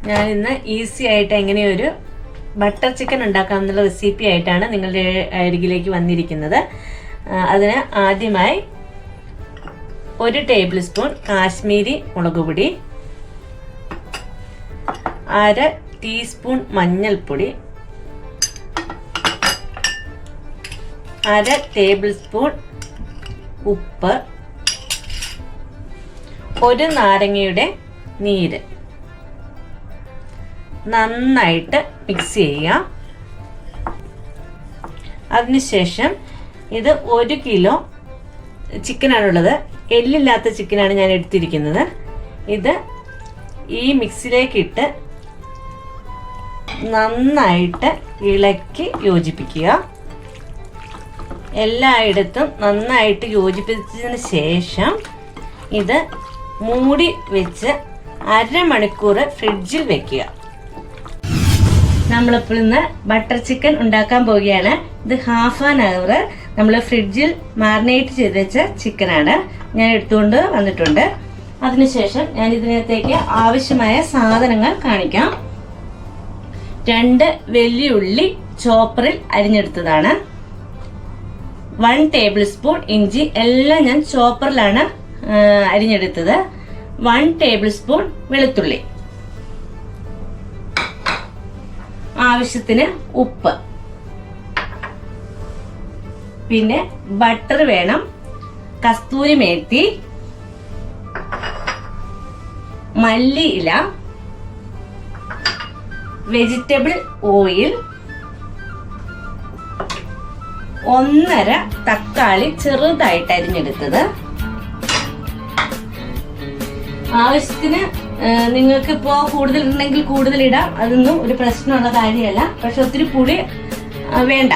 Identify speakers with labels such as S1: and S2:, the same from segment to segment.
S1: ഞാനിന്ന് ഈസി ആയിട്ട് എങ്ങനെയൊരു butter chicken ഉണ്ടാക്കാമെന്നുള്ള recipe ആയിട്ടാണ് നിങ്ങളുടെ അരികിലേക്ക് വന്നിരിക്കുന്നത്. അതിന് ആദ്യമായി 1 ടേബിൾ സ്പൂൺ കാശ്മീരി മുളക് പൊടി, 1/2 ടീസ്പൂൺ മഞ്ഞൾപ്പൊടി, 1/2 ടേബിൾ സ്പൂൺ ഉപ്പ്, 1 നാരങ്ങയുടെ നീര് നന്നായിട്ട് മിക്സ് ചെയ്യുക. അതിനുശേഷം ഇത് 1 കിലോ ചിക്കനാണുള്ളത്. എല്ലില്ലാത്ത ചിക്കനാണ് ഞാൻ എടുത്തിരിക്കുന്നത്. ഇത് ഈ മിക്സിയിലേക്കിട്ട് നന്നായിട്ട് ഇളക്കി യോജിപ്പിക്കുക. എല്ലായിടത്തും നന്നായിട്ട് യോജിപ്പിച്ചതിന് ശേഷം ഇത് മൂടി വെച്ച് അരമണിക്കൂർ ഫ്രിഡ്ജിൽ വെക്കുക. നമ്മളിപ്പോൾ ഇന്ന് ബട്ടർ ചിക്കൻ ഉണ്ടാക്കാൻ പോവുകയാണ്. ഇത് ഹാഫ് ആൻ അവർ നമ്മൾ ഫ്രിഡ്ജിൽ മാറിനേറ്റ് ചെയ്ത് വെച്ച ചിക്കനാണ് ഞാൻ എടുത്തുകൊണ്ട് വന്നിട്ടുണ്ട്. അതിനുശേഷം ഞാൻ ഇതിനകത്തേക്ക് ആവശ്യമായ സാധനങ്ങൾ കാണിക്കാം. 2 വെല്ലുള്ളി ചോപ്പറിൽ അരിഞ്ഞെടുത്തതാണ്, 1 ടേബിൾ സ്പൂൺ ഇഞ്ചി, എല്ലാം ഞാൻ ചോപ്പറിലാണ് അരിഞ്ഞെടുത്തത്, 1 ടേബിൾ സ്പൂൺ വെളുത്തുള്ളി, ആവശ്യത്തിന് ഉപ്പ്, പിന്നെ ബട്ടർ വേണം, കസ്തൂരി മേത്തി, മല്ലിയില, വെജിറ്റബിൾ ഓയിൽ, 1.5 തക്കാളി ചെറുതായിട്ട് അരിഞ്ഞെടുത്തത്. ആവശ്യത്തിന് നിങ്ങൾക്ക് ഇപ്പോൾ കൂടുതൽ ഉണ്ടെങ്കിൽ കൂടുതൽ ഇടാം, അതൊന്നും ഒരു പ്രശ്നമുള്ള കാര്യമല്ല. പക്ഷെ ഒത്തിരി പുളി വേണ്ട.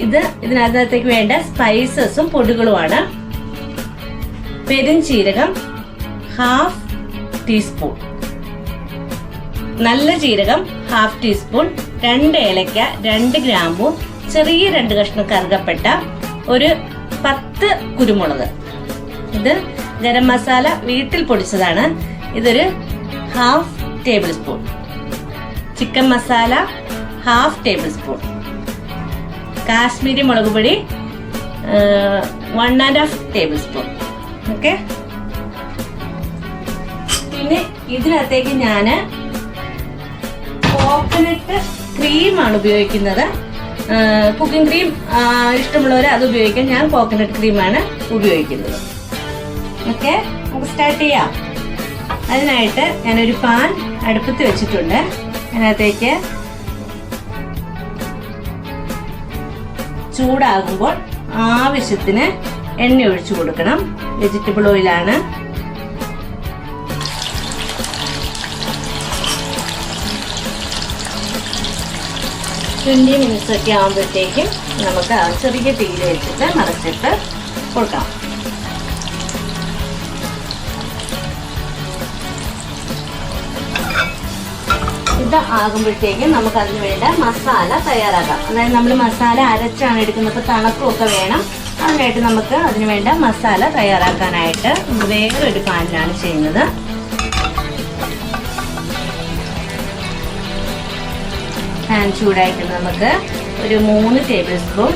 S1: ഇതിനകത്തേക്ക് വേണ്ട സ്പൈസസും പൊടികളുമാണ്. പെരുംജീരകം 1/2 ടീസ്പൂൺ, നല്ല ജീരകം 1/2 ടീസ്പൂൺ, 2 ഏലക്ക, 2 ഗ്രാമ്പൂ, ചെറിയ 2 കഷ്ണം കറുകപ്പട്ട, ഒരു 10 കുരുമുളക്. ഇത് ഗരം മസാല വീട്ടിൽ പൊടിച്ചതാണ്. ഇതൊരു 1/2 table spoon. Chicken masala 1/2 table spoon. Kashmiri മുളക് പൊടി 1.5 ടേബിൾ സ്പൂൺ. ഓക്കെ. പിന്നെ ഇതിനകത്തേക്ക് ഞാൻ കോക്കനട്ട് ക്രീമാണ് ഉപയോഗിക്കുന്നത്. കുക്കിംഗ് ക്രീം ഇഷ്ടമുള്ളവർ അത് ഉപയോഗിക്കാം. ഞാൻ കോക്കനട്ട് ക്രീമാണ് ഉപയോഗിക്കുന്നത്. ഓക്കെ, നമുക്ക് സ്റ്റാർട്ട് ചെയ്യാം. അതിനായിട്ട് ഞാനൊരു പാൻ അടുപ്പത്ത് വെച്ചിട്ടുണ്ട്. അതിനകത്തേക്ക് ചൂടാകുമ്പോൾ ആവശ്യത്തിന് എണ്ണ ഒഴിച്ചു കൊടുക്കണം. വെജിറ്റബിൾ ഓയിലാണ്. ട്വൻറ്റി മിനിറ്റ്സ് ഒക്കെ ആകുമ്പോഴത്തേക്കും നമുക്ക് ചെറിയ തീയിൽ വെച്ചിട്ട് മറച്ചിട്ട് കൊടുക്കാം. ഇത് ആകുമ്പോഴത്തേക്കും നമുക്ക് അതിന് വേണ്ട മസാല തയ്യാറാക്കാം. അതായത് നമ്മൾ മസാല അരച്ചാണ് എടുക്കുന്നത്. ഇപ്പോൾ തണുപ്പമൊക്കെ വേണം. അതിനായിട്ട് നമുക്ക് അതിന് വേണ്ട മസാല തയ്യാറാക്കാനായിട്ട് വേറൊരു പാനിലാണ് ചെയ്യുന്നത്. പാൻ ചൂടായിട്ട് നമുക്ക് ഒരു 3 ടേബിൾ സ്പൂൺ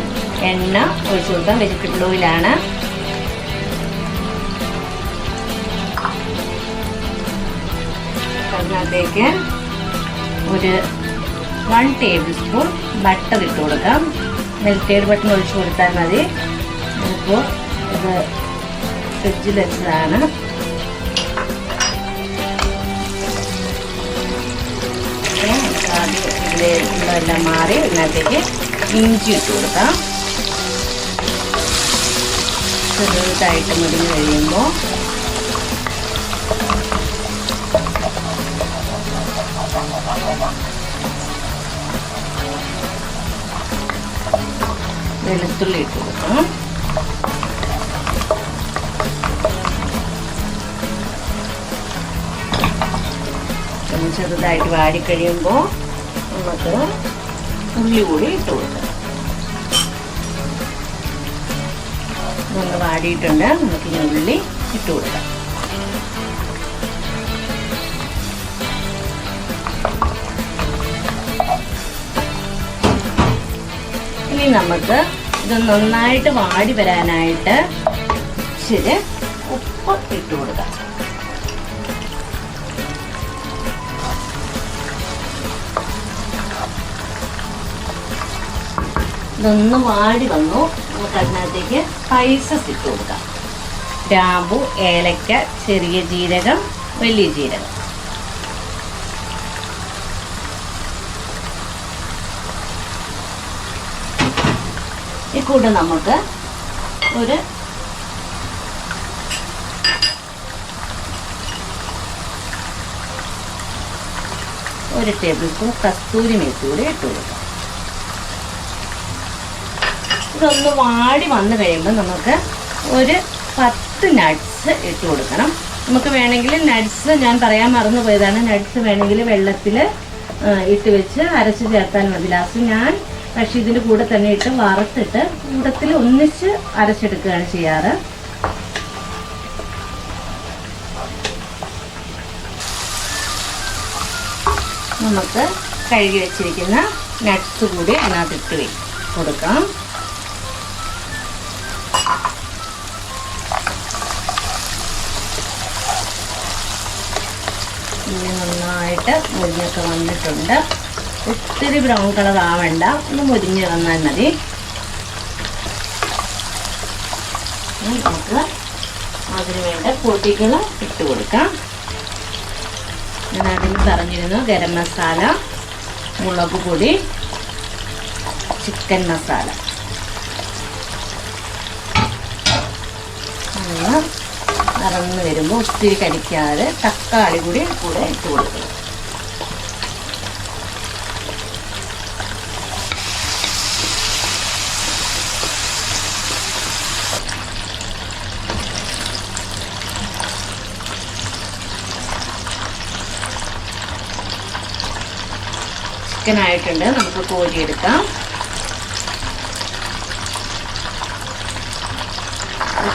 S1: എണ്ണ ഒഴിച്ചു കൊടുക്കാം. വെജിറ്റബിൾ ഓയിലാണ്. അതിനകത്തേക്ക് ഒരു 1 ടേബിൾ സ്പൂൺ ബട്ടർ ഇട്ട് കൊടുക്കാം. മെൽറ്റഡ് ബട്ടർ ഒഴിച്ചു കൊടുത്താൽ മതി. ഇപ്പോൾ ഇത് ഫ്രിഡ്ജിൽ വെച്ചതാണ്. ഇതിലെല്ലാം മാറി ഇതിനകത്തേക്ക് ഇഞ്ചി ഇട്ട് കൊടുക്കാം. ചെറുതായിട്ട് മുരിഞ്ഞ് കഴിയുമ്പോൾ വെളുത്തുള്ളി ഇട്ട് കൊടുക്കണം. ചെറുതായിട്ട് വാടിക്കഴിയുമ്പോൾ നമുക്ക് ഉള്ളി കൂടി ഇട്ട് കൊടുക്കാം. ഒന്ന് വാടിയിട്ടുണ്ട്. നമുക്ക് ഈ ഉള്ളി ഇട്ട് കൊടുക്കാം. ഇനി നമുക്ക് ഇത് നന്നായിട്ട് വാടി വരാനായിട്ട് ഇച്ചിരി ഉപ്പ് ഇട്ട് കൊടുക്കാം. ഇതൊന്ന് വാടി വന്നു. നമുക്ക് അതിനകത്തേക്ക് സ്പൈസസ് ഇട്ട് കൊടുക്കാം. ഗ്രാമ്പു, ഏലക്ക, ചെറിയ ജീരകം, വലിയ ജീരകം. ഈ കൂടെ നമുക്ക് ഒരു ടേബിൾ സ്പൂൺ കസ്തൂരി മേത്തി കൂടി ഇട്ട് കൊടുക്കാം. ഇതൊന്ന് വാടി വന്നു കഴിയുമ്പോൾ നമുക്ക് ഒരു 10 നട്ട്സ് ഇട്ട് കൊടുക്കണം. നമുക്ക് വേണമെങ്കിൽ നട്ട്സ്, ഞാൻ പറയാൻ മറന്നു പോയതാണ്, നട്ട്സ് വേണമെങ്കിൽ വെള്ളത്തിൽ ഇട്ട് വെച്ച് അരച്ച് ചേർത്താൽ മതി. ലാസ്റ്റ് ഞാൻ പക്ഷേ ഇതിൻ്റെ കൂടെ തന്നെ ഇട്ട് വറുത്തിട്ട് കൂടത്തിൽ ഒന്നിച്ച് അരച്ചെടുക്കുകയാണ് ചെയ്യാറ്. നമുക്ക് കഴുകി വെച്ചിരിക്കുന്ന നട്ട്സ് കൂടി അതിനകത്തിട്ട് കൊടുക്കാം. ഇനി നന്നായിട്ട് മുരിഞ്ഞൊക്കെ വന്നിട്ടുണ്ട്. ഒത്തിരി ബ്രൗൺ കളർ ആവണ്ട, ഒന്ന് മുരിഞ്ഞ് വന്നാൽ മതി. നമുക്ക് അതിന് വേണ്ട പൊടികൾ ഇട്ട് കൊടുക്കാം. ഞാൻ അതിന് പറഞ്ഞിരുന്നു ഗരം മസാല, മുളക് പൊടി, ചിക്കൻ മസാല. ഒന്ന് നിറഞ്ഞു വരുമ്പോൾ ഒത്തിരി കടിക്കാതെ തക്കാളി കൂടി കൂടെ ഇട്ട് കൊടുക്കണം. ചിക്കൻ ആയിട്ടുണ്ട്, നമുക്ക് കോരിയെടുക്കാം.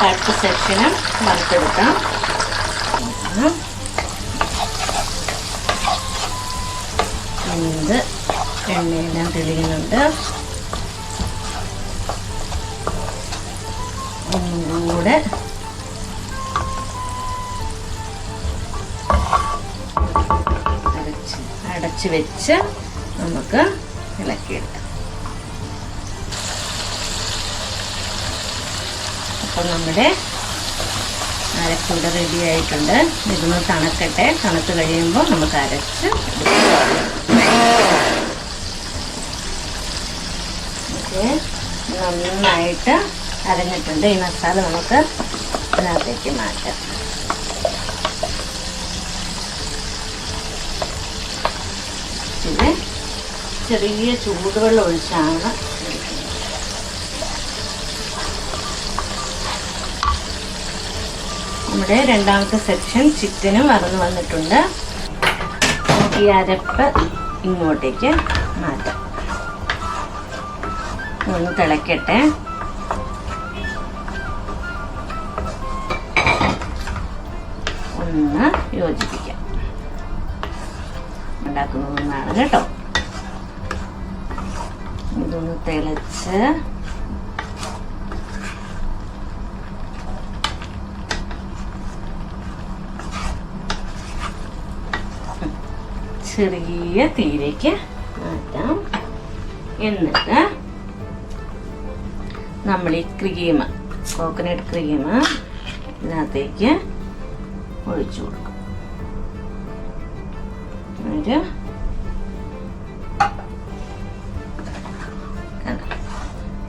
S1: അടുത്ത സെക്ഷന് വറുത്തെടുക്കാം. ഇത് എണ്ണയെല്ലാം തെളിയുന്നുണ്ട്. ഒന്നുകൂടെ അടച്ച് വെച്ച് നമുക്ക് ഇളക്കിയെടുക്കാം. അപ്പോൾ നമ്മുടെ അരക്കൂടെ റെഡി ആയിട്ടുണ്ട്. ഇതൊന്ന് തണുക്കട്ടെ. തണുത്ത് കഴിയുമ്പോൾ നമുക്ക് അരച്ച് നന്നായിട്ട് അരഞ്ഞിട്ടുണ്ട്. ഈ മസാല നമുക്ക് ഇതിനകത്തേക്ക് മാറ്റാം. ഇത് ചെറിയ ചൂടുവെള്ളം ഒഴിച്ചാണ് നമ്മുടെ രണ്ടാമത്തെ സെക്ഷൻ ചിക്കനും വറന്ന് വന്നിട്ടുണ്ട്. ഈ അരപ്പ് ഇങ്ങോട്ടേക്ക് മാറ്റാം. ഒന്ന് തിളക്കട്ടെ. ഒന്ന് യോജിപ്പിക്കാം. ഉണ്ടാക്കുന്നതാണ് കേട്ടോ. ഇതൊന്ന് തിളച്ച് ചെറിയ തീയിലേക്ക് മാറ്റാം. എന്നിട്ട് നമ്മൾ ഈ ക്രീം, കോക്കനട്ട് ക്രീം ഇതിനകത്തേക്ക് ഒഴിച്ചു കൊടുക്കും.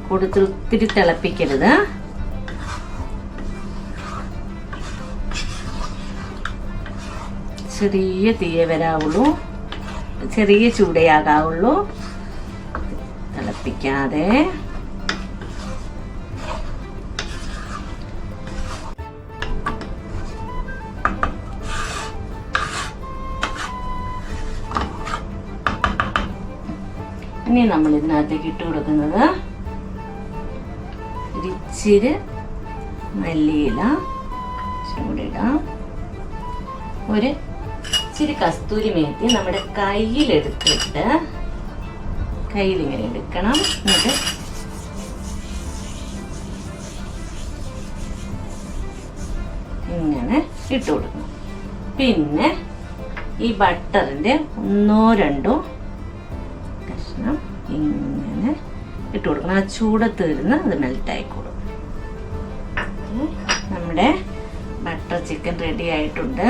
S1: കൂടുതൽ ഒത്തിരി തിളപ്പിക്കരുത്. ചെറിയ തീയെ വരാവുള്ളൂ, ചെറിയ ചൂടയാകാവുള്ളൂ, തിളപ്പിക്കാതെ. ഇനി നമ്മൾ ഇതിനകത്തേക്ക് ഇട്ട് കൊടുക്കുന്നത് ഇച്ചിരി മല്ലിയില കൂടെ ഇടാം. ഒരു ഇച്ചിരി കസ്തൂരി മേത്തി നമ്മുടെ കയ്യിലെടുത്തിട്ട് കയ്യിലിങ്ങനെ എടുക്കണം. എന്നിട്ട് ഇങ്ങനെ ഇട്ട് കൊടുക്കണം. പിന്നെ ഈ ബട്ടറിൻ്റെ 1-2 കഷ്ണം ഇങ്ങനെ ഇട്ട് കൊടുക്കണം. ആ ചൂടത്ത് വരുന്ന അത് മെൽറ്റായിക്കോളും. നമ്മുടെ ബട്ടർ ചിക്കൻ റെഡി ആയിട്ടുണ്ട്.